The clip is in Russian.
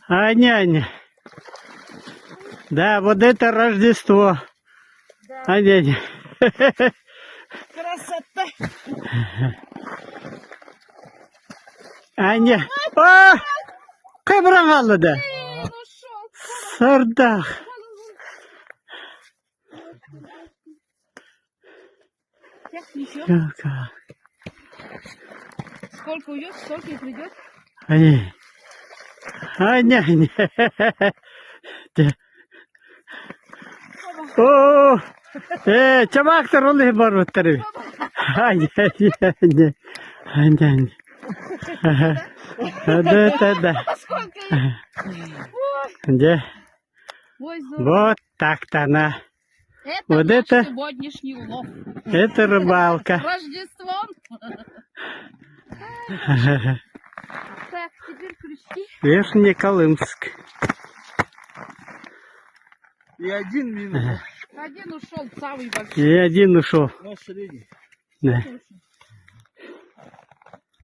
А, няня. Да, вот это Рождество. Да. А, няня. Красота. Аня. О! Кабрагала, да. Он ушел. Сардах. Сейчас несет. Как? Сколько уйдет, столько и придет. Аня. А, няня. О! Чамактар оле барбаттар. Аня. Аня. Да. Сколько их? Да. Ой, здорово. Вот так-то она. Это Вот наш это- сегодняшний улов. Это рыбалка. Рождеством. Так, теперь крючки. Верхнеколымск. И один минус. Один ушел, самый большой. И один ушел. Наш средний. Да. Ушел.